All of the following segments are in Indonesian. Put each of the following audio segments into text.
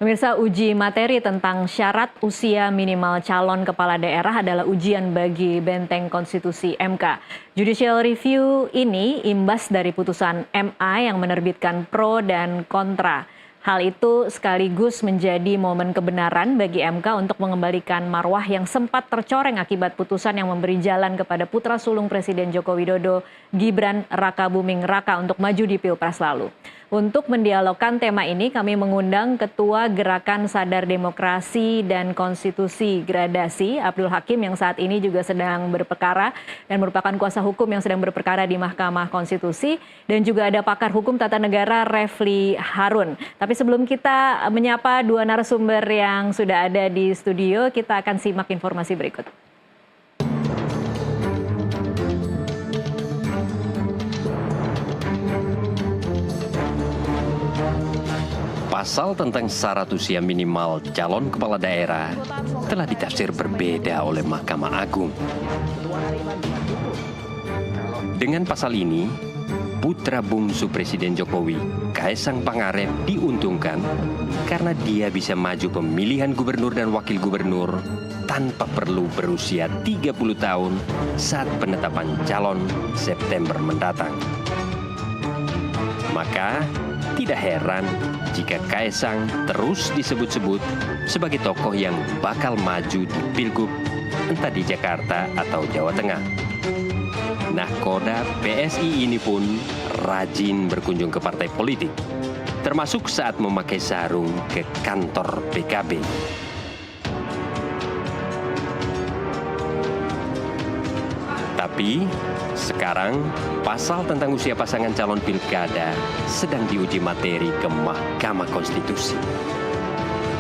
Pemirsa, uji materi tentang syarat usia minimal calon kepala daerah adalah ujian bagi benteng konstitusi MK. Judicial review ini imbas dari putusan MA yang menerbitkan pro dan kontra. Hal itu sekaligus menjadi momen kebenaran bagi MK untuk mengembalikan marwah yang sempat tercoreng akibat putusan yang memberi jalan kepada putra sulung Presiden Joko Widodo, Gibran Rakabuming Raka, untuk maju di Pilpres lalu. Untuk mendialogkan tema ini, kami mengundang Ketua Gerakan Sadar Demokrasi dan Konstitusi Gradasi, Abdul Hakim, yang saat ini juga sedang berperkara dan merupakan kuasa hukum yang sedang berperkara di Mahkamah Konstitusi. Dan juga ada pakar hukum tata negara Refli Harun. Tapi sebelum kita menyapa dua narasumber yang sudah ada di studio, kita akan simak informasi berikut. Pasal tentang syarat usia minimal calon kepala daerah telah ditafsir berbeda oleh Mahkamah Agung. Dengan pasal ini, putra bungsu Presiden Jokowi, Kaesang Pangarep, diuntungkan karena dia bisa maju pemilihan gubernur dan wakil gubernur tanpa perlu berusia 30 tahun saat penetapan calon September mendatang. Maka, tidak heran jika Kaesang terus disebut-sebut sebagai tokoh yang bakal maju di Pilgub, entah di Jakarta atau Jawa Tengah. Nahkoda PSI ini pun rajin berkunjung ke partai politik, termasuk saat memakai sarung ke kantor PKB. Tapi sekarang pasal tentang usia pasangan calon pilkada sedang diuji materi ke Mahkamah Konstitusi.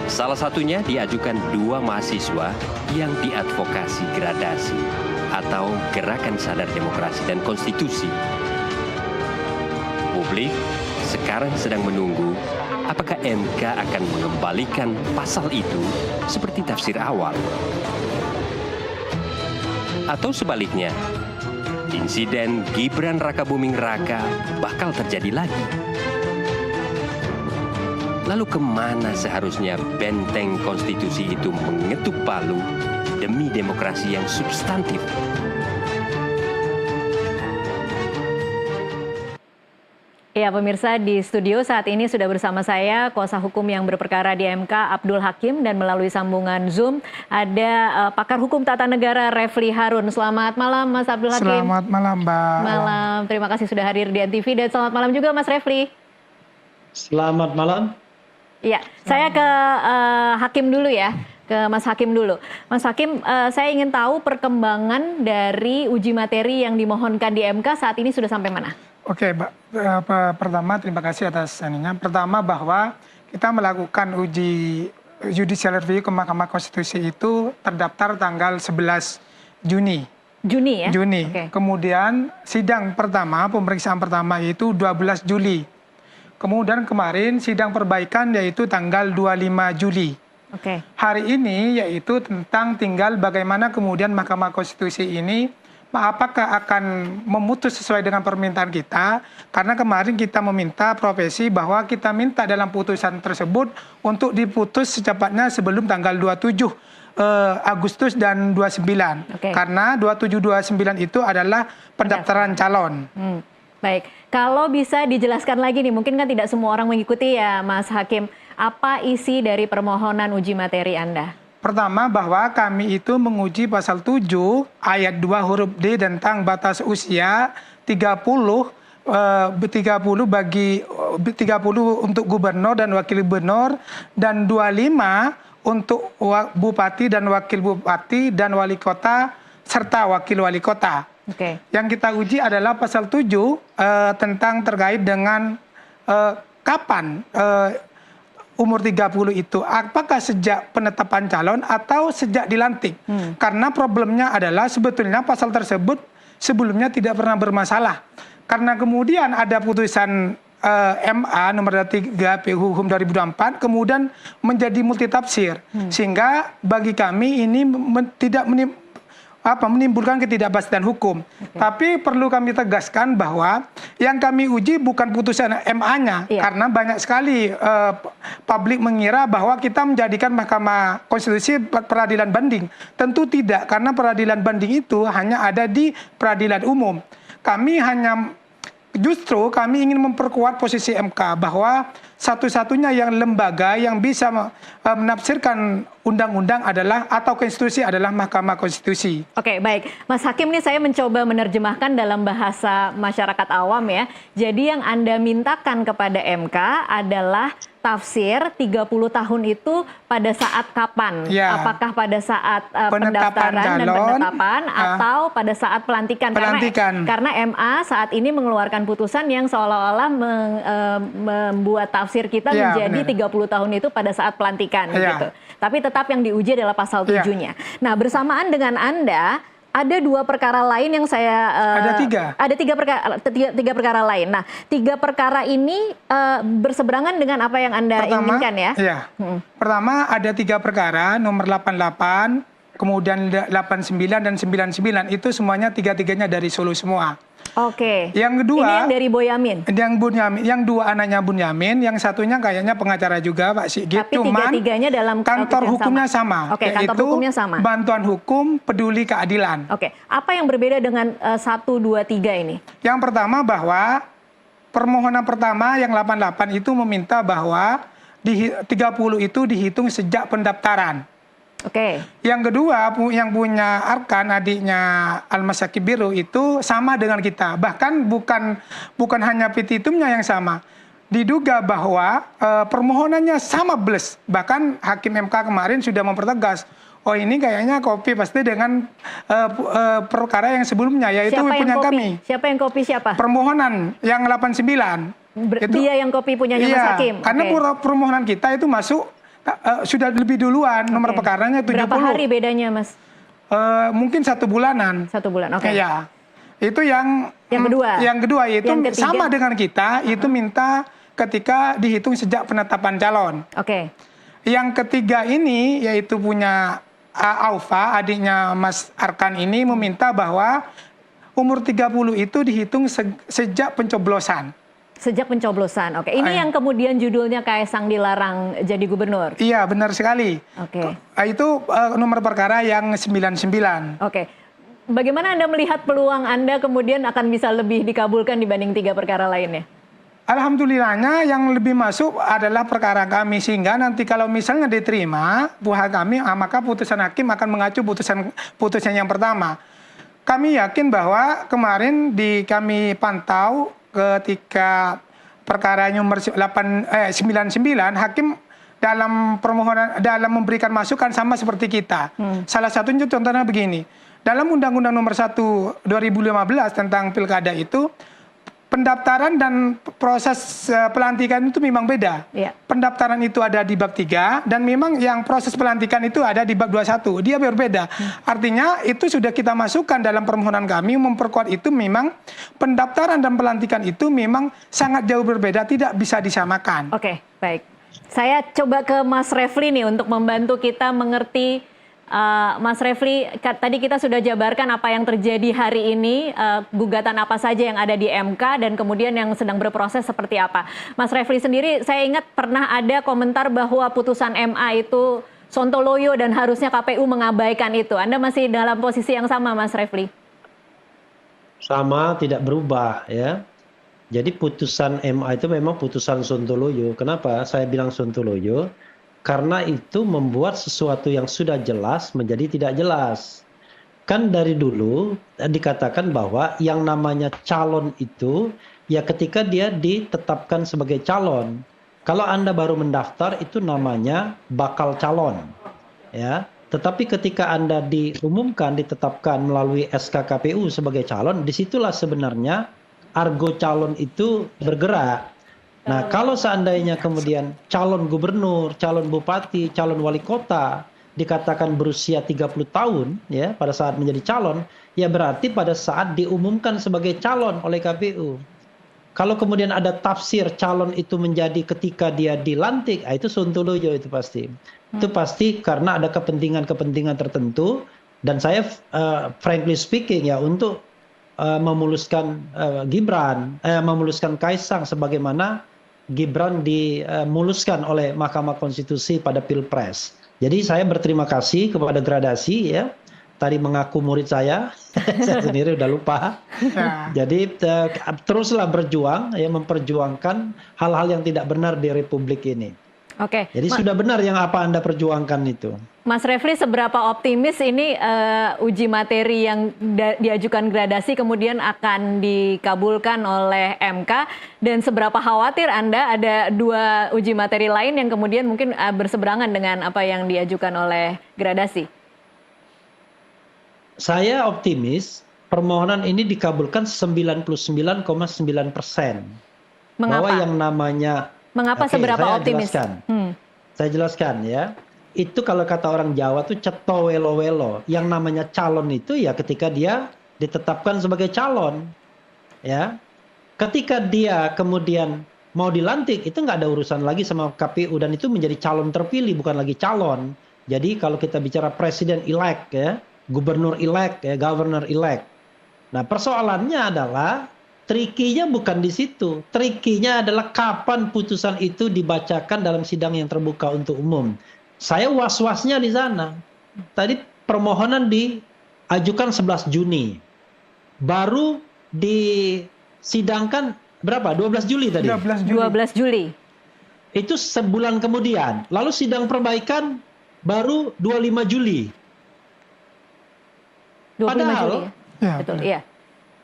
Salah satunya diajukan dua mahasiswa yang diadvokasi Gradasi atau Gerakan Sadar Demokrasi dan Konstitusi. Publik sekarang sedang menunggu apakah MK akan mengembalikan pasal itu seperti tafsir awal. Atau sebaliknya, insiden Gibran Rakabuming Raka bakal terjadi lagi. Lalu kemana seharusnya benteng konstitusi itu mengetuk palu demi demokrasi yang substantif? Ya, pemirsa, di studio saat ini sudah bersama saya kuasa hukum yang berperkara di MK, Abdul Hakim, dan melalui sambungan Zoom ada pakar hukum tata negara Refli Harun. Selamat malam, Mas Abdul Hakim. Selamat malam, Mbak. Malam, terima kasih sudah hadir di NTV, dan selamat malam juga Mas Refli. Selamat malam. Ya, saya ke Hakim dulu ya. Ke Mas Hakim dulu. Mas Hakim, saya ingin tahu perkembangan dari uji materi yang dimohonkan di MK saat ini sudah sampai mana? Oke, Mbak. Pertama, terima kasih atas ininya. Pertama, bahwa kita melakukan uji judicial review ke Mahkamah Konstitusi itu terdaftar tanggal 11 Juni. Juni ya? Juni. Okay. Kemudian sidang pertama, pemeriksaan pertama itu 12 Juli. Kemudian kemarin sidang perbaikan yaitu tanggal 25 Juli. Okay. Hari ini yaitu tentang tinggal bagaimana kemudian Mahkamah Konstitusi ini apakah akan memutus sesuai dengan permintaan kita, karena kemarin kita meminta profesi bahwa kita minta dalam putusan tersebut untuk diputus secepatnya sebelum tanggal 27 Agustus dan 29. Okay. Karena 27-29 itu adalah pendaftaran calon. Baik, kalau bisa dijelaskan lagi nih, mungkin kan tidak semua orang mengikuti ya Mas Hakim, apa isi dari permohonan uji materi Anda? Pertama, bahwa kami itu menguji pasal 7 ayat 2 huruf D tentang batas usia 30 untuk gubernur dan wakil gubernur, dan 25 untuk bupati dan wakil bupati dan wali kota serta wakil wali kota. Okay. Yang kita uji adalah pasal 7 tentang terkait dengan kapan umur 30 itu, apakah sejak penetapan calon atau sejak dilantik? Karena problemnya adalah sebetulnya pasal tersebut sebelumnya tidak pernah bermasalah. Karena kemudian ada putusan MA nomor 3 PU Hum 2024 kemudian menjadi multitafsir. Sehingga bagi kami ini tidak menimbulkan ketidakpastian hukum. Tapi perlu kami tegaskan bahwa yang kami uji bukan putusan MA-nya, karena banyak sekali publik mengira bahwa kita menjadikan Mahkamah Konstitusi peradilan banding. Tentu tidak, karena peradilan banding itu hanya ada di peradilan umum. Justru kami ingin memperkuat posisi MK bahwa satu-satunya yang lembaga yang bisa menafsirkan undang-undang adalah atau konstitusi adalah Mahkamah Konstitusi. Oke, baik. Mas Hakim, ini saya mencoba menerjemahkan dalam bahasa masyarakat awam ya. Jadi yang Anda mintakan kepada MK adalah tafsir 30 tahun itu pada saat kapan? Ya. Apakah pada saat pendaftaran calon, dan penetapan atau pada saat pelantikan? Karena MA saat ini mengeluarkan putusan yang seolah-olah membuat tafsir kita menjadi 30 tahun itu pada saat pelantikan gitu. Tapi tetap yang diuji adalah pasal 7-nya. Nah, bersamaan dengan Anda ada 2 perkara lain yang saya ada 3 perkara lain. Nah, 3 perkara ini berseberangan dengan apa yang Anda inginkan ya? Iya. Pertama ada 3 perkara, nomor 88, kemudian 89 dan 99 itu semuanya 3-tiganya dari Solo semua. Oke. Yang kedua, ini yang dari Boyamin. Yang 2 anaknya Bunyamin, yang satunya kayaknya pengacara juga Pak Sigit. Tapi 3-tiganya dalam kantor hukumnya sama. Oke, kantor hukumnya sama. Bantuan Hukum Peduli Keadilan. Oke. Apa yang berbeda dengan 1, 2, 3 ini? Yang pertama bahwa permohonan pertama yang 88 itu meminta bahwa 30 itu dihitung sejak pendaftaran. Oke. Yang kedua, yang punya Arkan, adiknya Almas Syakib Biru itu sama dengan kita. Bahkan bukan hanya petitumnya yang sama. Diduga bahwa permohonannya sama bles. Bahkan Hakim MK kemarin sudah mempertegas, oh ini kayaknya copy pasti dengan perkara yang sebelumnya, yaitu punya kami. Siapa yang copy siapa? Permohonan yang 89. Dia yang copy punyanya Mas Hakim? Karena permohonan kita itu masuk sudah lebih duluan, nomor perkaranya 70. Berapa hari bedanya, Mas? Mungkin 1 bulanan. 1 bulan, oke. Ya, itu yang kedua. Yang kedua itu sama dengan kita, itu minta ketika dihitung sejak penetapan calon. Oke. Yang ketiga ini yaitu punya Aufa, adiknya Mas Arkan ini meminta bahwa umur 30 itu dihitung sejak pencoblosan. Sejak pencoblosan, oke. Ini yang kemudian judulnya Kaesang dilarang jadi gubernur. Iya, benar sekali. Oke. Itu nomor perkara yang 99. Oke. Bagaimana Anda melihat peluang Anda kemudian akan bisa lebih dikabulkan dibanding 3 perkara lainnya? Alhamdulillahnya yang lebih masuk adalah perkara kami, sehingga nanti kalau misalnya diterima buah kami, maka putusan hakim akan mengacu putusan yang pertama. Kami yakin bahwa kemarin kami pantau ketika perkara nomor 99 hakim dalam permohonan memberikan masukan sama seperti kita. Salah satunya contohnya begini. Dalam Undang-Undang Nomor 1 2015 tentang Pilkada itu pendaftaran dan proses pelantikan itu memang beda. Pendaftaran itu ada di bab 3 dan memang yang proses pelantikan itu ada di bab 21. Dia berbeda. Artinya itu sudah kita masukkan dalam permohonan kami memperkuat itu, memang pendaftaran dan pelantikan itu memang sangat jauh berbeda, tidak bisa disamakan. Oke, baik. Saya coba ke Mas Refli nih untuk membantu kita mengerti. Mas Refli, tadi kita sudah jabarkan apa yang terjadi hari ini, gugatan apa saja yang ada di MK, dan kemudian yang sedang berproses seperti apa. Mas Refli sendiri, saya ingat pernah ada komentar bahwa putusan MA itu sontoloyo dan harusnya KPU mengabaikan itu. Anda masih dalam posisi yang sama, Mas Refli? Sama, tidak berubah ya. Jadi putusan MA itu memang putusan sontoloyo. Kenapa saya bilang sontoloyo? Karena itu membuat sesuatu yang sudah jelas menjadi tidak jelas. Kan dari dulu dikatakan bahwa yang namanya calon itu ya ketika dia ditetapkan sebagai calon. Kalau Anda baru mendaftar itu namanya bakal calon. Ya. Tetapi ketika Anda diumumkan, ditetapkan melalui SK KPU sebagai calon, disitulah sebenarnya argo calon itu bergerak. Nah, kalau seandainya kemudian calon gubernur, calon bupati, calon wali kota dikatakan berusia 30 tahun ya pada saat menjadi calon, ya berarti pada saat diumumkan sebagai calon oleh KPU. Kalau kemudian ada tafsir calon itu menjadi ketika dia dilantik, itu sontoloyo itu pasti. Itu pasti karena ada kepentingan-kepentingan tertentu Dan saya frankly speaking ya untuk memuluskan memuluskan Kaisang sebagaimana Gibran dimuluskan oleh Mahkamah Konstitusi pada Pilpres. Jadi saya berterima kasih kepada Gradasi ya. Tadi mengaku murid saya sendiri udah lupa. Ya. Jadi teruslah berjuang ya, memperjuangkan hal-hal yang tidak benar di Republik ini. Oke. Jadi sudah benar yang apa Anda perjuangkan itu. Mas Refli, seberapa optimis ini uji materi yang diajukan Gradasi kemudian akan dikabulkan oleh MK, dan seberapa khawatir Anda ada 2 uji materi lain yang kemudian mungkin berseberangan dengan apa yang diajukan oleh Gradasi? Saya optimis permohonan ini dikabulkan 99,9%. Mengapa? Bahwa yang namanya Mengapa seberapa optimis? Saya jelaskan ya. Itu kalau kata orang Jawa tuh ceto welo-welo. Yang namanya calon itu ya ketika dia ditetapkan sebagai calon. Ya. Ketika dia kemudian mau dilantik, itu nggak ada urusan lagi sama KPU, dan itu menjadi calon terpilih, bukan lagi calon. Jadi kalau kita bicara presiden elect ya, gubernur elect ya, governor elect. Nah, persoalannya adalah trikinya bukan di situ. Trikinya adalah kapan putusan itu dibacakan dalam sidang yang terbuka untuk umum. Saya was-wasnya di sana. Tadi permohonan diajukan 11 Juni. Baru disidangkan berapa? 12 Juli tadi. 12 Juli. 12 Juli. Itu sebulan kemudian. Lalu sidang perbaikan baru 25 Juli. 25 Padahal, Juli. Ya, Betul, benar. iya.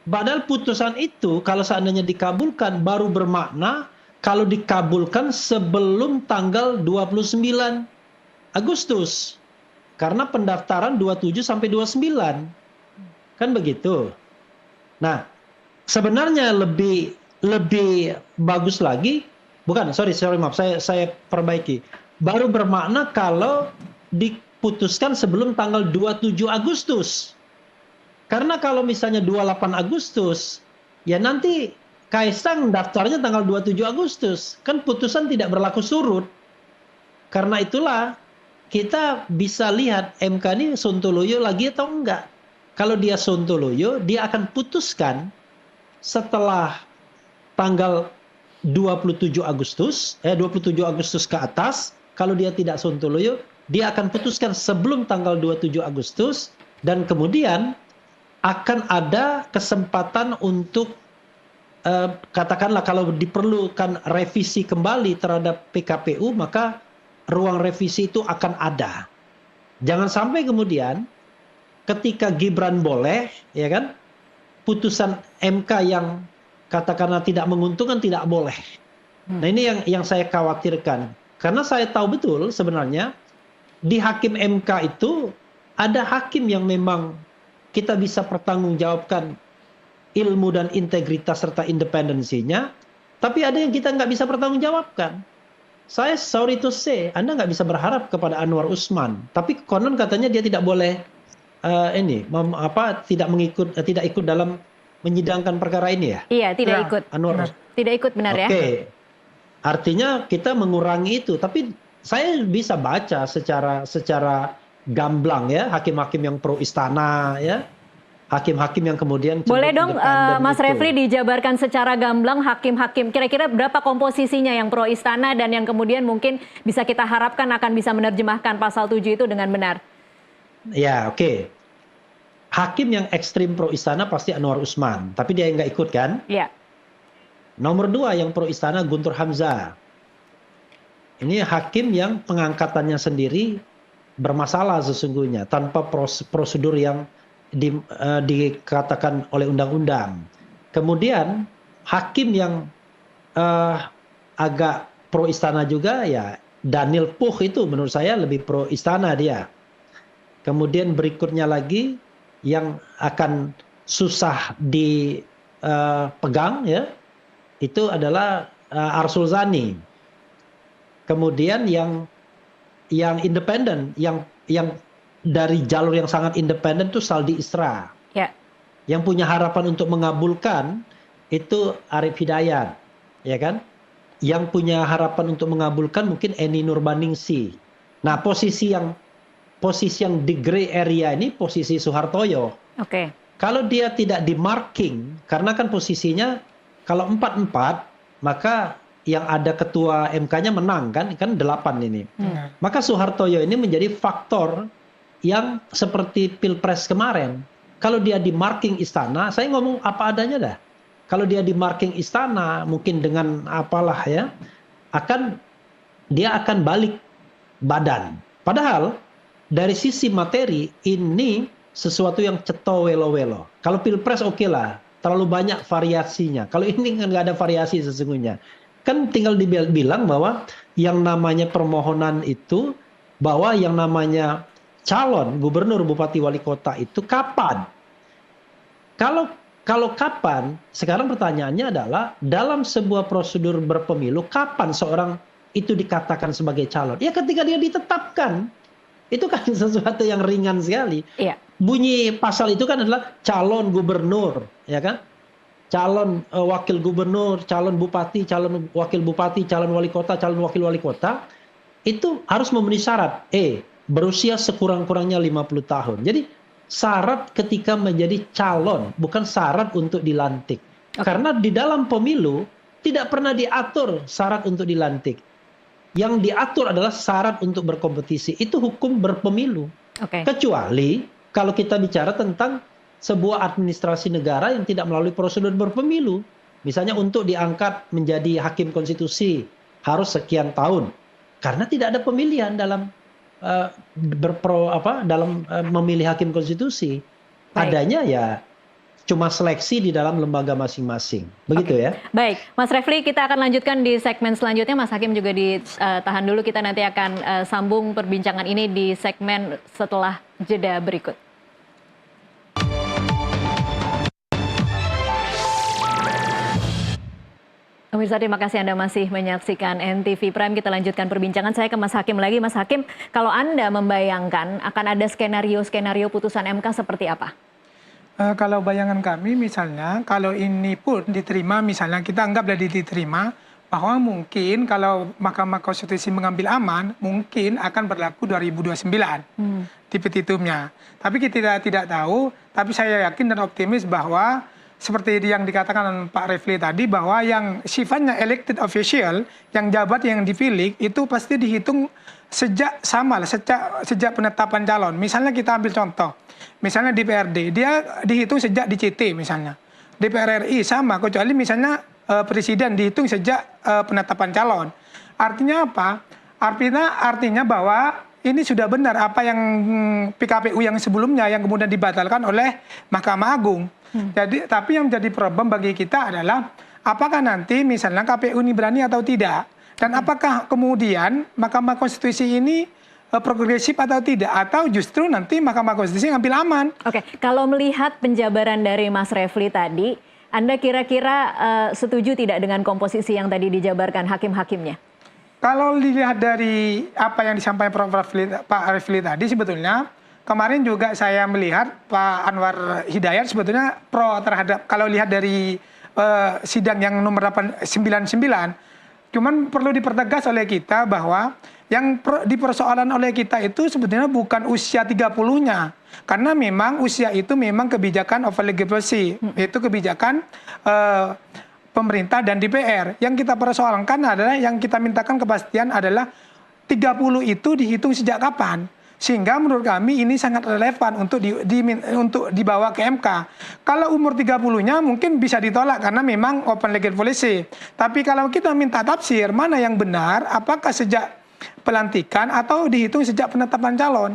Padahal putusan itu kalau seandainya dikabulkan baru bermakna kalau dikabulkan sebelum tanggal 29 Agustus. Karena pendaftaran 27 sampai 29. Kan begitu. Nah, sebenarnya lebih bagus lagi, sorry maaf, saya perbaiki. Baru bermakna kalau diputuskan sebelum tanggal 27 Agustus. Karena kalau misalnya 28 Agustus, ya nanti Kaisang daftarnya tanggal 27 Agustus. Kan putusan tidak berlaku surut. Karena itulah kita bisa lihat MK ini sontoloyo lagi atau enggak. Kalau dia sontoloyo, dia akan putuskan setelah tanggal 27 Agustus ke atas. Kalau dia tidak sontoloyo, dia akan putuskan sebelum tanggal 27 Agustus, dan kemudian akan ada kesempatan untuk katakanlah kalau diperlukan revisi kembali terhadap PKPU, maka ruang revisi itu akan ada. Jangan sampai kemudian ketika Gibran boleh, ya kan, putusan MK yang katakanlah tidak menguntungkan tidak boleh. Nah, ini yang saya khawatirkan. Karena saya tahu betul sebenarnya di hakim MK itu ada hakim yang memang kita bisa pertanggungjawabkan ilmu dan integritas serta independensinya, tapi ada yang kita nggak bisa pertanggungjawabkan. Saya sorry to say, Anda nggak bisa berharap kepada Anwar Usman, tapi konon katanya dia tidak boleh tidak ikut dalam menyidangkan perkara ini ya? Iya, tidak Ya, ikut. Anwar Tidak ikut, benar ya? Oke. Artinya kita mengurangi itu, tapi saya bisa baca secara gamblang ya, hakim-hakim yang pro istana ya, hakim-hakim yang kemudian Boleh dong Mas itu. Refli dijabarkan secara gamblang hakim-hakim, kira-kira berapa komposisinya yang pro istana dan yang kemudian mungkin bisa kita harapkan akan bisa menerjemahkan pasal 7 itu dengan benar? Ya, oke. Hakim yang ekstrim pro istana pasti Anwar Usman, tapi dia nggak ikut kan? Iya. Nomor 2 yang pro istana Guntur Hamzah. Ini hakim yang pengangkatannya sendiri bermasalah sesungguhnya, tanpa prosedur yang dikatakan oleh undang-undang. Kemudian hakim yang agak pro istana juga ya Daniel Puch, itu menurut saya lebih pro istana dia. Kemudian berikutnya lagi yang akan susah dipegang ya, itu adalah Arsul Sani. Kemudian yang independen, yang dari jalur yang sangat independen itu Saldi Isra. Ya. Yang punya harapan untuk mengabulkan itu Arief Hidayat, ya kan? Yang punya harapan untuk mengabulkan mungkin Eni Nurbaningsi. Nah, posisi yang posisi yang di gray area ini posisi Soehartojo. Oke. Kalau dia tidak di marking, karena kan posisinya kalau 4-4, maka yang ada ketua MK-nya menang kan 8 ini. Maka Soehartojo ini menjadi faktor yang seperti Pilpres kemarin. Kalau dia di marking istana, saya ngomong apa adanya dah. Kalau dia di marking istana, mungkin dengan apalah ya, dia akan balik badan. Padahal dari sisi materi ini sesuatu yang ceto welo-welo. Kalau Pilpres oke lah, terlalu banyak variasinya. Kalau ini kan nggak ada variasi sesungguhnya. Kan tinggal dibilang bahwa yang namanya permohonan itu, bahwa yang namanya calon gubernur, bupati, wali kota itu kapan? Kalau kapan, sekarang pertanyaannya adalah dalam sebuah prosedur berpemilu, kapan seorang itu dikatakan sebagai calon? Ya ketika dia ditetapkan. Itu kan sesuatu yang ringan sekali. Iya. Bunyi pasal itu kan adalah calon gubernur, ya kan? Calon wakil gubernur, calon bupati, calon wakil bupati, calon wali kota, calon wakil wali kota, itu harus memenuhi syarat. Berusia sekurang-kurangnya 50 tahun. Jadi syarat ketika menjadi calon, bukan syarat untuk dilantik. Karena di dalam pemilu tidak pernah diatur syarat untuk dilantik. Yang diatur adalah syarat untuk berkompetisi. Itu hukum berpemilu. Kecuali kalau kita bicara tentang sebuah administrasi negara yang tidak melalui prosedur berpemilu. Misalnya untuk diangkat menjadi hakim konstitusi harus sekian tahun. Karena tidak ada pemilihan dalam memilih hakim konstitusi. Adanya ya cuma seleksi di dalam lembaga masing-masing. Begitu ya. Baik, Mas Refli, kita akan lanjutkan di segmen selanjutnya. Mas Hakim juga ditahan dulu. Kita nanti akan sambung perbincangan ini di segmen setelah jeda berikut. Pemirsa, terima kasih Anda masih menyaksikan NTV Prime. Kita lanjutkan perbincangan. Saya ke Mas Hakim lagi. Mas Hakim, kalau Anda membayangkan akan ada skenario-skenario putusan MK seperti apa? Kalau bayangan kami misalnya, kalau ini pun diterima, misalnya kita anggaplah diterima, bahwa mungkin kalau Mahkamah Konstitusi mengambil aman, mungkin akan berlaku 2029 di petitumnya. Tapi kita tidak tahu, tapi saya yakin dan optimis bahwa seperti yang dikatakan Pak Refli tadi, bahwa yang sifatnya elected official, yang jabat yang dipilih, itu pasti dihitung sejak penetapan calon. Misalnya kita ambil contoh, misalnya DPRD, dia dihitung sejak DCT misalnya. DPR RI sama, kecuali misalnya presiden dihitung sejak penetapan calon. Artinya apa? Artinya bahwa ini sudah benar apa yang PKPU yang sebelumnya yang kemudian dibatalkan oleh Mahkamah Agung. Jadi, tapi yang menjadi problem bagi kita adalah apakah nanti misalnya KPU ini berani atau tidak, dan apakah kemudian Mahkamah Konstitusi ini progresif atau tidak, atau justru nanti Mahkamah Konstitusi ngambil aman. Oke, kalau melihat penjabaran dari Mas Refli tadi, Anda kira-kira setuju tidak dengan komposisi yang tadi dijabarkan hakim-hakimnya? Kalau dilihat dari apa yang disampaikan Pak Refli tadi, sebetulnya kemarin juga saya melihat Pak Anwar Hidayat sebetulnya pro terhadap, kalau lihat dari sidang yang nomor 899, cuman perlu dipertegas oleh kita bahwa yang dipersoalan oleh kita itu sebetulnya bukan usia 30-nya. Karena memang usia itu memang kebijakan overlegibility, yaitu kebijakan pemerintah dan DPR. Yang kita persoalkan adalah, yang kita mintakan kepastian adalah 30 itu dihitung sejak kapan. Sehingga menurut kami ini sangat relevan untuk dibawa ke MK. Kalau umur 30-nya mungkin bisa ditolak karena memang open legal policy. Tapi kalau kita minta tafsir, mana yang benar, apakah sejak pelantikan atau dihitung sejak penetapan calon.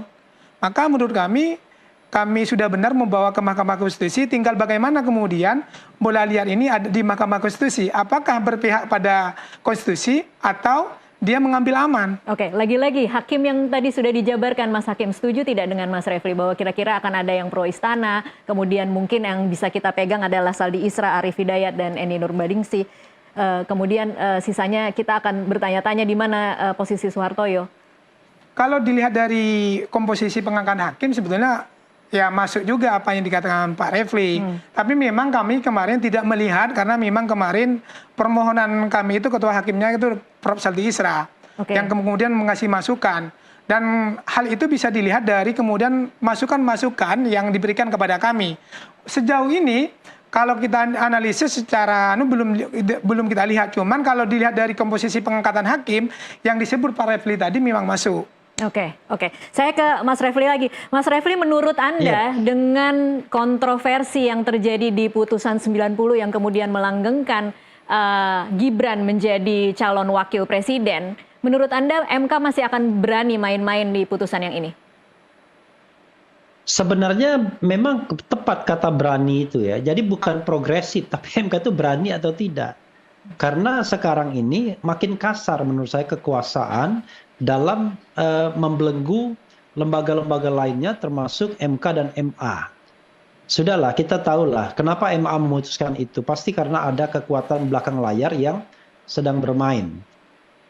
Maka menurut kami sudah benar membawa ke Mahkamah Konstitusi, tinggal bagaimana kemudian bola liar ini ada di Mahkamah Konstitusi. Apakah berpihak pada konstitusi atau dia mengambil aman. Oke, lagi-lagi hakim yang tadi sudah dijabarkan, Mas Hakim, setuju tidak dengan Mas Refli bahwa kira-kira akan ada yang pro istana, kemudian mungkin yang bisa kita pegang adalah Saldi Isra, Arief Hidayat, dan Eni Nurbaningsi. Kemudian sisanya kita akan bertanya-tanya di mana posisi Soehartojo. Kalau dilihat dari komposisi pengangkatan hakim sebetulnya ya masuk juga apa yang dikatakan Pak Refli. Tapi memang kami kemarin tidak melihat karena memang kemarin permohonan kami itu ketua hakimnya itu Prof. Saldi Isra yang kemudian mengasih masukan. Dan hal itu bisa dilihat dari kemudian masukan-masukan yang diberikan kepada kami. Sejauh ini kalau kita analisis secara belum kita lihat, cuman kalau dilihat dari komposisi pengangkatan hakim yang disebut Pak Refli tadi memang masuk. Oke. Saya ke Mas Refli lagi. Mas Refli, menurut Anda dengan kontroversi yang terjadi di putusan 90 yang kemudian melanggengkan Gibran menjadi calon wakil presiden, menurut Anda MK masih akan berani main-main di putusan yang ini? Sebenarnya memang tepat kata berani itu ya. Jadi bukan progresif, tapi MK itu berani atau tidak. Karena sekarang ini makin kasar menurut saya kekuasaan dalam membelenggu lembaga-lembaga lainnya termasuk MK dan MA. Sudahlah, kita tahulah kenapa MA memutuskan itu. Pasti karena ada kekuatan belakang layar yang sedang bermain.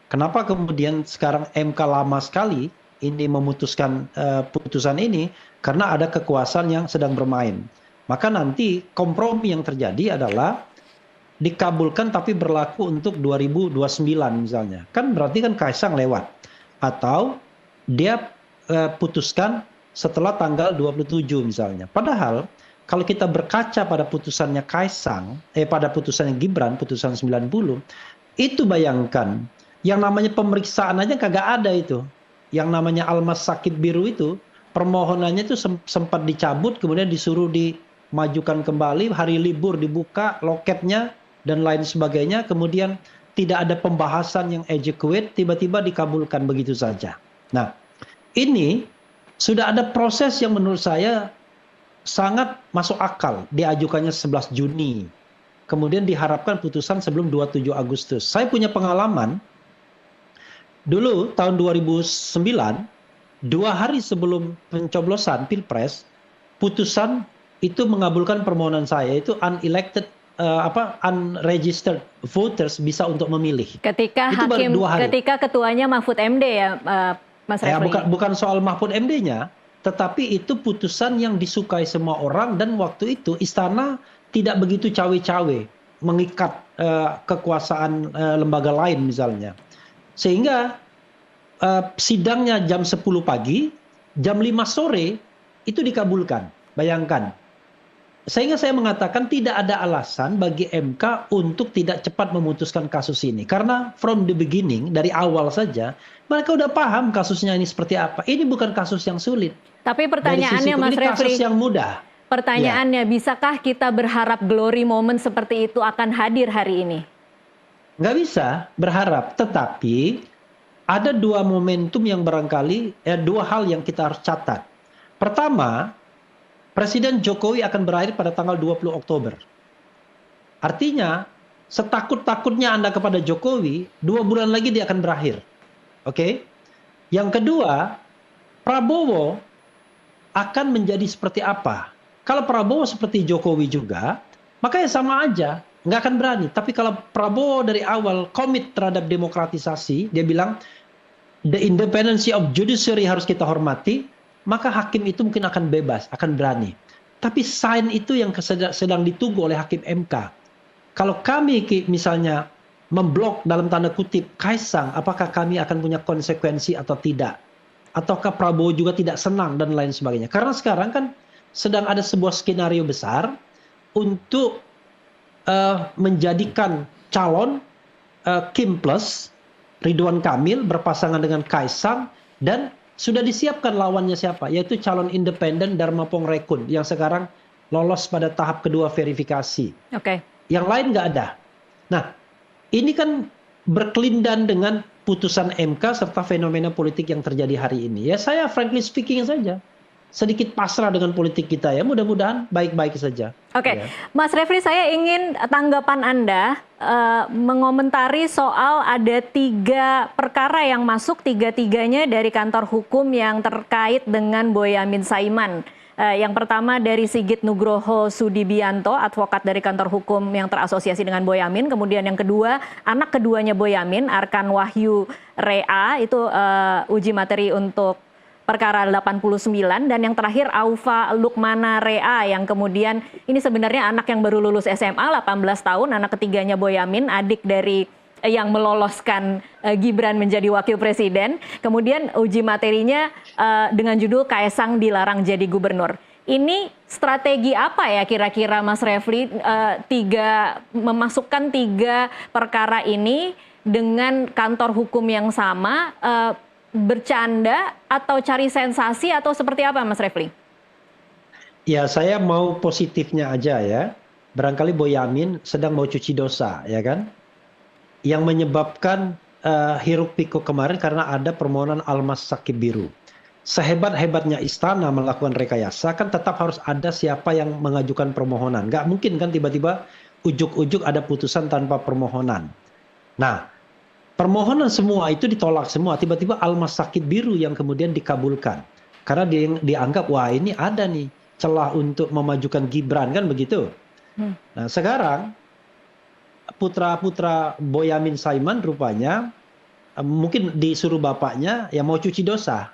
Kenapa kemudian sekarang MK lama sekali ini memutuskan putusan ini? Karena ada kekuasaan yang sedang bermain. Maka nanti kompromi yang terjadi adalah dikabulkan tapi berlaku untuk 2029 misalnya. Kan berarti kan Kaisang lewat. Atau dia putuskan setelah tanggal 27 misalnya. Padahal kalau kita berkaca pada putusannya Kaisang, pada putusannya Gibran, putusan 90, itu bayangkan, yang namanya pemeriksaan aja kagak ada itu. Yang namanya Almas Sakit Biru itu, permohonannya itu sempat dicabut, kemudian disuruh dimajukan kembali, hari libur dibuka, loketnya, dan lain sebagainya, kemudian tidak ada pembahasan yang adequate, tiba-tiba dikabulkan begitu saja. Nah, ini sudah ada proses yang menurut saya sangat masuk akal, diajukannya 11 Juni. Kemudian diharapkan putusan sebelum 27 Agustus. Saya punya pengalaman, dulu tahun 2009, 2 hari sebelum pencoblosan Pilpres, putusan itu mengabulkan permohonan saya, itu unregistered voters bisa untuk memilih. Ketika ketika ketuanya Mahfud MD ya, Mas Refli. Bukan soal Mahfud MD-nya, tetapi itu putusan yang disukai semua orang dan waktu itu istana tidak begitu cawe-cawe mengikat kekuasaan lembaga lain misalnya. Sehingga sidangnya jam 10 pagi, jam 5 sore itu dikabulkan. Bayangkan. Sehingga saya mengatakan tidak ada alasan bagi MK untuk tidak cepat memutuskan kasus ini. Karena from the beginning, dari awal saja, mereka udah paham kasusnya ini seperti apa. Ini bukan kasus yang sulit. Tapi pertanyaannya Mas Refli, kasus yang mudah. Pertanyaannya, bisakah kita berharap glory moment seperti itu akan hadir hari ini? Nggak bisa berharap, tetapi ada 2 momentum yang barangkali, 2 hal yang kita harus catat. Pertama, Presiden Jokowi akan berakhir pada tanggal 20 Oktober. Artinya, setakut-takutnya Anda kepada Jokowi, 2 bulan lagi dia akan berakhir. Oke? Yang kedua, Prabowo akan menjadi seperti apa? Kalau Prabowo seperti Jokowi juga, maka ya sama aja, nggak akan berani. Tapi kalau Prabowo dari awal komit terhadap demokratisasi, dia bilang, the independency of judiciary harus kita hormati, maka hakim itu mungkin akan bebas, akan berani. Tapi sign itu yang sedang ditunggu oleh hakim MK. Kalau kami misalnya memblok dalam tanda kutip Kaisang, apakah kami akan punya konsekuensi atau tidak? Ataukah Prabowo juga tidak senang dan lain sebagainya? Karena sekarang kan sedang ada sebuah skenario besar untuk menjadikan calon Kim Plus, Ridwan Kamil berpasangan dengan Kaisang, dan sudah disiapkan lawannya siapa, yaitu calon independen Dharma Pongrekun yang sekarang lolos pada tahap kedua verifikasi. Oke. Yang lain nggak ada. Nah, ini kan berkelindan dengan putusan MK serta fenomena politik yang terjadi hari ini. Ya saya frankly speaking saja, sedikit pasrah dengan politik kita ya, mudah-mudahan baik-baik saja. Oke, Ya. Mas Refli, saya ingin tanggapan Anda mengomentari soal ada 3 perkara yang masuk, 3-tiganya dari kantor hukum yang terkait dengan Boyamin Saiman. Yang pertama dari Sigit Nugroho Sudibianto, advokat dari kantor hukum yang terasosiasi dengan Boyamin. Kemudian yang kedua, anak keduanya Boyamin, Arkan Wahyu Rea, itu uji materi untuk perkara 89, dan yang terakhir Aufa Lukmana Rea yang kemudian ini sebenarnya anak yang baru lulus SMA, 18 tahun, anak ketiganya Boyamin, adik dari yang meloloskan Gibran menjadi wakil presiden. Kemudian uji materinya dengan judul Kaesang dilarang jadi gubernur. Ini strategi apa ya kira-kira Mas Refli, memasukkan 3 perkara ini dengan kantor hukum yang sama, bercanda atau cari sensasi atau seperti apa Mas Refli? Ya, saya mau positifnya aja ya. Barangkali Boyamin sedang mau cuci dosa, ya kan? Yang menyebabkan hiruk pikuk kemarin karena ada permohonan Almas Sakib Biru. Sehebat-hebatnya istana melakukan rekayasa, kan tetap harus ada siapa yang mengajukan permohonan. Nggak mungkin kan tiba-tiba ujuk-ujuk ada putusan tanpa permohonan. Nah, permohonan semua itu ditolak semua. Tiba-tiba Almas Sakib Biru yang kemudian dikabulkan. Karena dianggap, wah ini ada nih celah untuk memajukan Gibran, kan begitu. Nah, sekarang putra-putra Boyamin Saiman rupanya mungkin disuruh bapaknya ya mau cuci dosa.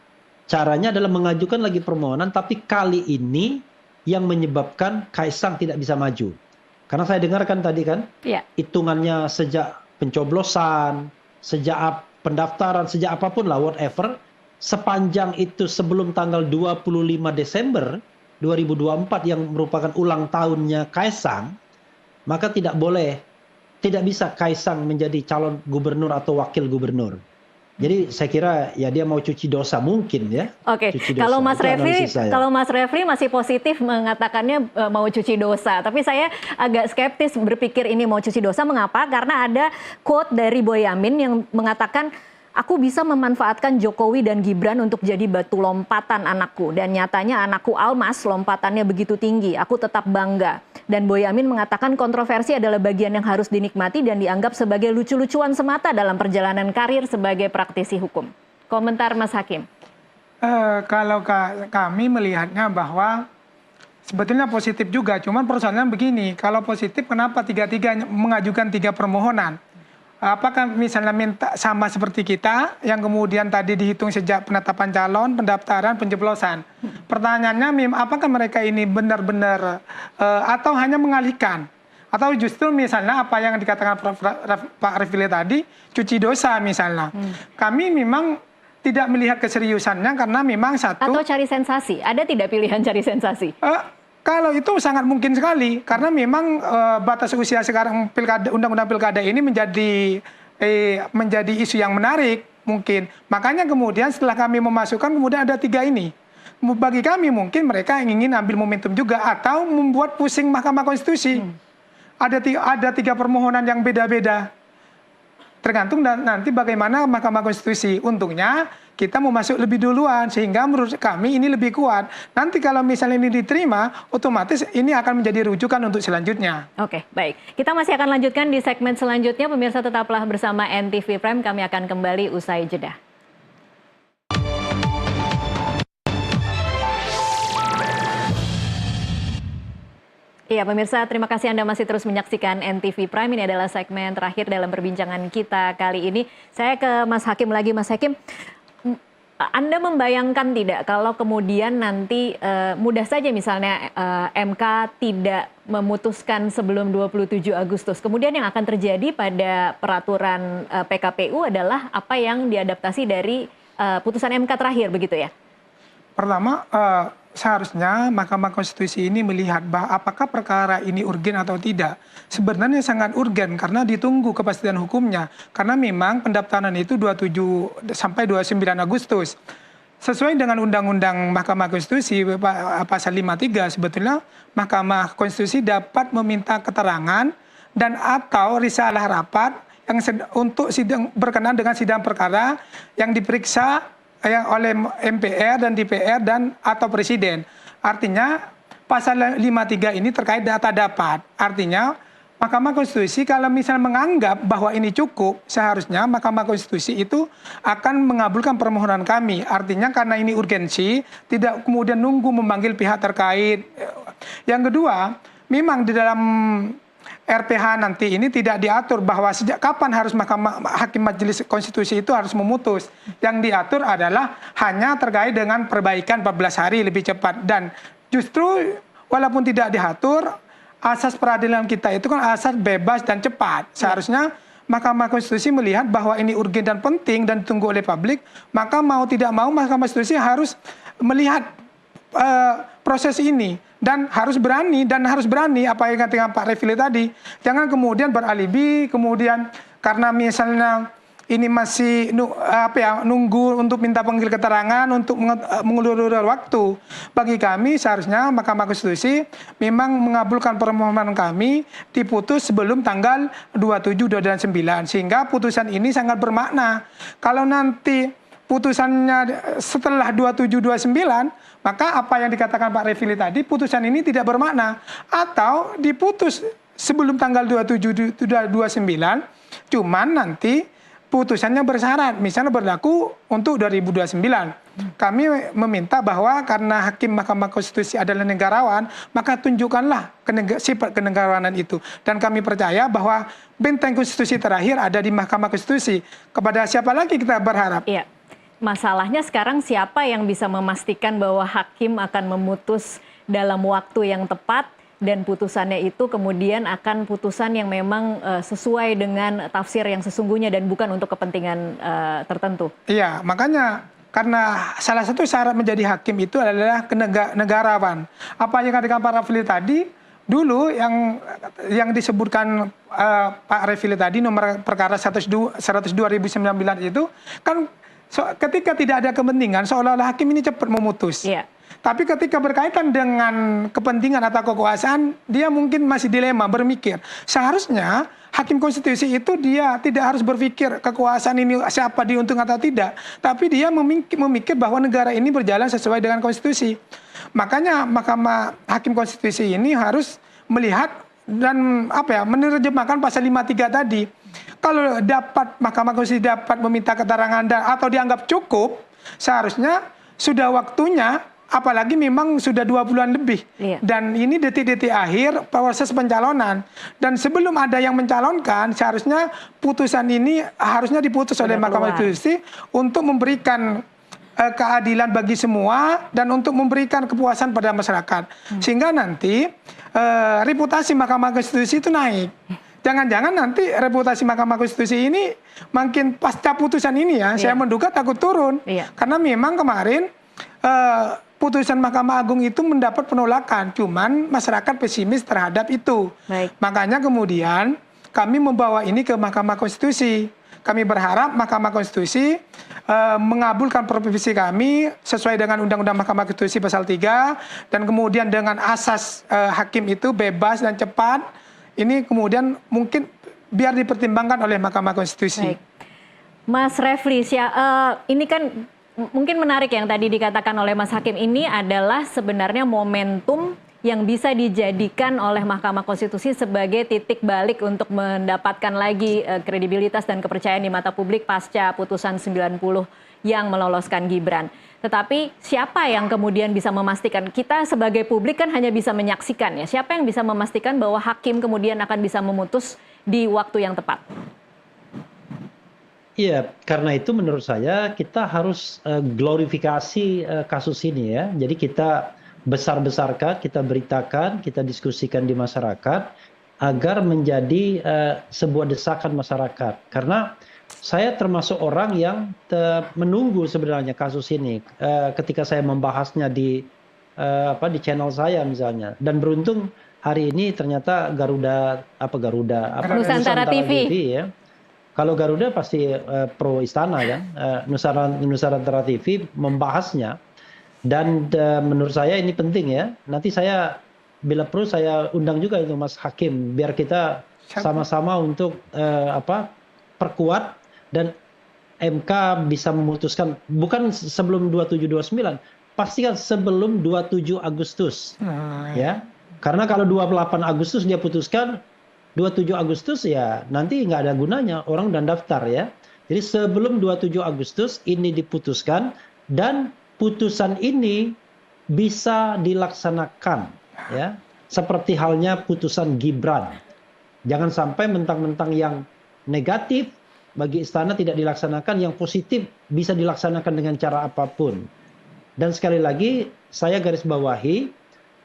Caranya adalah mengajukan lagi permohonan, tapi kali ini yang menyebabkan Kaesang tidak bisa maju. Karena saya dengarkan tadi kan, hitungannya sejak pencoblosan, sejak pendaftaran, sejak apapun lah, whatever, sepanjang itu sebelum tanggal 25 Desember 2024 yang merupakan ulang tahunnya Kaesang, maka tidak bisa Kaesang menjadi calon gubernur atau wakil gubernur. Jadi saya kira ya dia mau cuci dosa mungkin ya. Oke, kalau Mas Refli masih positif mengatakannya mau cuci dosa, tapi saya agak skeptis berpikir ini mau cuci dosa. Mengapa? Karena ada quote dari Boyamin yang mengatakan, aku bisa memanfaatkan Jokowi dan Gibran untuk jadi batu lompatan anakku. Dan nyatanya anakku Almas lompatannya begitu tinggi. Aku tetap bangga. Dan Boyamin mengatakan kontroversi adalah bagian yang harus dinikmati dan dianggap sebagai lucu-lucuan semata dalam perjalanan karir sebagai praktisi hukum. Komentar Mas Hakim. Kalau kami melihatnya bahwa sebetulnya positif juga. Cuman persoalannya begini, kalau positif kenapa tiga-tiga mengajukan 3 permohonan? Apakah misalnya minta sama seperti kita yang kemudian tadi dihitung sejak penetapan calon, pendaftaran, pencoblosan. Pertanyaannya, apakah mereka ini benar-benar atau hanya mengalihkan? Atau justru misalnya apa yang dikatakan Pak Refli tadi, cuci dosa misalnya. Kami memang tidak melihat keseriusannya karena memang satu... Atau cari sensasi, ada tidak pilihan cari sensasi? Kalau itu sangat mungkin sekali, karena memang batas usia sekarang undang-undang pilkada ini menjadi isu yang menarik mungkin. Makanya kemudian setelah kami memasukkan kemudian ada 3 ini. Bagi kami mungkin mereka ingin ambil momentum juga atau membuat pusing Mahkamah Konstitusi. Ada 3 permohonan yang beda-beda. Tergantung nanti bagaimana Mahkamah Konstitusi. Untungnya kita mau masuk lebih duluan sehingga menurut kami ini lebih kuat. Nanti kalau misalnya ini diterima, otomatis ini akan menjadi rujukan untuk selanjutnya. Oke, baik. Kita masih akan lanjutkan di segmen selanjutnya. Pemirsa tetaplah bersama NTV Prime. Kami akan kembali usai jeda. Iya pemirsa, terima kasih Anda masih terus menyaksikan NTV Prime. Ini adalah segmen terakhir dalam perbincangan kita kali ini. Saya ke Mas Hakim lagi. Mas Hakim, Anda membayangkan tidak kalau kemudian nanti mudah saja misalnya MK tidak memutuskan sebelum 27 Agustus. Kemudian yang akan terjadi pada peraturan PKPU adalah apa yang diadaptasi dari putusan MK terakhir, begitu ya? Pertama, seharusnya Mahkamah Konstitusi ini melihat bahwa apakah perkara ini urgen atau tidak. Sebenarnya sangat urgen karena ditunggu kepastian hukumnya. Karena memang pendaftaran itu 27 sampai 29 Agustus. Sesuai dengan Undang-Undang Mahkamah Konstitusi pasal 53 sebetulnya Mahkamah Konstitusi dapat meminta keterangan dan atau risalah rapat yang untuk sidang berkenaan dengan sidang perkara yang diperiksa oleh MPR dan DPR dan atau Presiden. Artinya pasal 53 ini terkait data dapat. Artinya Mahkamah Konstitusi kalau misalnya menganggap bahwa ini cukup, seharusnya Mahkamah Konstitusi itu akan mengabulkan permohonan kami. Artinya karena ini urgensi, tidak kemudian nunggu memanggil pihak terkait. Yang kedua, memang di dalam RPH nanti ini tidak diatur bahwa sejak kapan harus Hakim Majelis Konstitusi itu harus memutus. Yang diatur adalah hanya terkait dengan perbaikan 14 hari lebih cepat. Dan justru walaupun tidak diatur, asas peradilan kita itu kan asas bebas dan cepat. Seharusnya Mahkamah Konstitusi melihat bahwa ini urgen dan penting dan ditunggu oleh publik, maka mau tidak mau Mahkamah Konstitusi harus melihat proses ini dan harus berani apa yang katakan Pak Refli tadi. Jangan kemudian beralibi, kemudian karena misalnya ini masih nunggu untuk minta panggil keterangan untuk mengulur waktu. Bagi kami seharusnya Mahkamah Konstitusi memang mengabulkan permohonan kami diputus sebelum tanggal 27, 2 dan 9 sehingga putusan ini sangat bermakna. Kalau nanti putusannya setelah 27, 29, maka apa yang dikatakan Pak Refli tadi, putusan ini tidak bermakna. Atau diputus sebelum tanggal 27, 29, cuman nanti putusannya bersyarat, misalnya berlaku untuk 2029. Kami meminta bahwa karena hakim Mahkamah Konstitusi adalah negarawan, maka tunjukkanlah sifat kenegarawanan itu. Dan kami percaya bahwa benteng konstitusi terakhir ada di Mahkamah Konstitusi. Kepada siapa lagi kita berharap? Iya. Masalahnya sekarang siapa yang bisa memastikan bahwa hakim akan memutus dalam waktu yang tepat dan putusannya itu kemudian akan putusan yang memang sesuai dengan tafsir yang sesungguhnya dan bukan untuk kepentingan tertentu. Iya, makanya karena salah satu syarat menjadi hakim itu adalah kenegarawan. Apa yang katakan Pak Refli tadi, dulu yang disebutkan Pak Refli tadi nomor perkara 102 2019 itu kan ketika tidak ada kepentingan seolah-olah hakim ini cepat memutus. Iya. Tapi ketika berkaitan dengan kepentingan atau kekuasaan, dia mungkin masih dilema, berpikir. Seharusnya hakim konstitusi itu dia tidak harus berpikir kekuasaan ini siapa diuntung atau tidak. Tapi dia memikir bahwa negara ini berjalan sesuai dengan konstitusi. Makanya Mahkamah Hakim Konstitusi ini harus melihat dan menerjemahkan pasal 53 tadi. Kalau dapat Mahkamah Konstitusi dapat meminta keterangan atau dianggap cukup, seharusnya sudah waktunya. Apalagi memang sudah 2 bulan lebih. Iya. Dan ini detik-detik akhir proses pencalonan. Dan sebelum ada yang mencalonkan, seharusnya putusan ini harusnya diputus oleh Mahkamah Konstitusi untuk memberikan keadilan bagi semua dan untuk memberikan kepuasan pada masyarakat. Sehingga nanti reputasi Mahkamah Konstitusi itu naik. Jangan-jangan nanti reputasi Mahkamah Konstitusi ini makin pasca putusan ini saya menduga takut turun. Iya. Karena memang kemarin putusan Mahkamah Agung itu mendapat penolakan, cuman masyarakat pesimis terhadap itu. Baik. Makanya kemudian kami membawa ini ke Mahkamah Konstitusi. Kami berharap Mahkamah Konstitusi mengabulkan provisi kami sesuai dengan Undang-Undang Mahkamah Konstitusi pasal 3 dan kemudian dengan asas hakim itu bebas dan cepat. Ini kemudian mungkin biar dipertimbangkan oleh Mahkamah Konstitusi. Baik. Mas Refli, ini kan mungkin menarik yang tadi dikatakan oleh Mas Hakim, ini adalah sebenarnya momentum yang bisa dijadikan oleh Mahkamah Konstitusi sebagai titik balik untuk mendapatkan lagi kredibilitas dan kepercayaan di mata publik pasca putusan 90 yang meloloskan Gibran. Tetapi siapa yang kemudian bisa memastikan? Kita sebagai publik kan hanya bisa menyaksikan ya. Siapa yang bisa memastikan bahwa hakim kemudian akan bisa memutus di waktu yang tepat? Iya, karena itu menurut saya kita harus glorifikasi kasus ini ya. Jadi kita besar-besarkan, kita beritakan, kita diskusikan di masyarakat agar menjadi sebuah desakan masyarakat. Karena saya termasuk orang yang menunggu sebenarnya kasus ini ketika saya membahasnya di channel saya misalnya. Dan beruntung hari ini ternyata Nusantara TV ya. Kalau Garuda pasti pro istana kan, Nusantara TV membahasnya dan menurut saya ini penting ya. Nanti saya bila perlu saya undang juga itu Mas Hakim biar kita sama-sama untuk perkuat dan MK bisa memutuskan bukan sebelum 2729, pastikan sebelum 27 Agustus ya. Karena kalau 28 Agustus dia putuskan 27 Agustus ya nanti nggak ada gunanya orang dan daftar ya. Jadi sebelum 27 Agustus ini diputuskan dan putusan ini bisa dilaksanakan ya. Seperti halnya putusan Gibran. Jangan sampai mentang-mentang yang negatif bagi istana tidak dilaksanakan, yang positif bisa dilaksanakan dengan cara apapun. Dan sekali lagi saya garis bawahi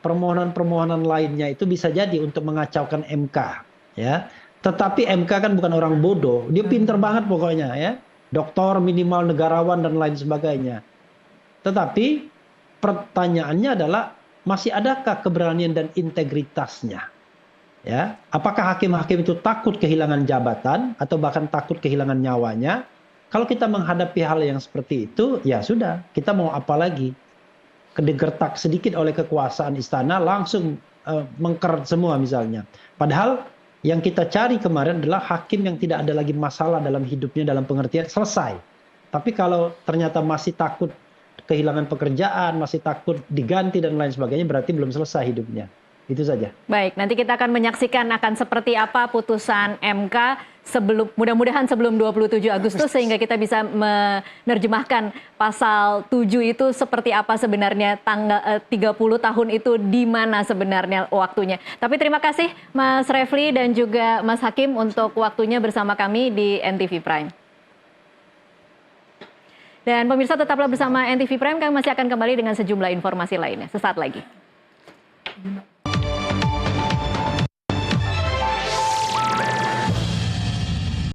permohonan-permohonan lainnya itu bisa jadi untuk mengacaukan MK. Ya, Tetapi MK kan bukan orang bodoh, dia pinter banget pokoknya ya. Doktor, minimal negarawan dan lain sebagainya. Tetapi pertanyaannya adalah masih adakah keberanian dan integritasnya? Ya, apakah hakim-hakim itu takut kehilangan jabatan atau bahkan takut kehilangan nyawanya? Kalau kita menghadapi hal yang seperti itu, ya sudah, kita mau apa lagi? Kedegertak sedikit oleh kekuasaan istana langsung mengker semua misalnya. Padahal yang kita cari kemarin adalah hakim yang tidak ada lagi masalah dalam hidupnya dalam pengertian selesai. Tapi kalau ternyata masih takut kehilangan pekerjaan, masih takut diganti dan lain sebagainya, berarti belum selesai hidupnya. Itu saja. Baik, nanti kita akan menyaksikan akan seperti apa putusan MK mudah-mudahan sebelum 27 Agustus sehingga kita bisa menerjemahkan pasal 7 itu seperti apa sebenarnya tanggal 30 tahun itu di mana sebenarnya waktunya. Tapi terima kasih Mas Refli dan juga Mas Hakim untuk waktunya bersama kami di NTV Prime. Dan pemirsa tetaplah bersama NTV Prime, kami masih akan kembali dengan sejumlah informasi lainnya. Sesaat lagi.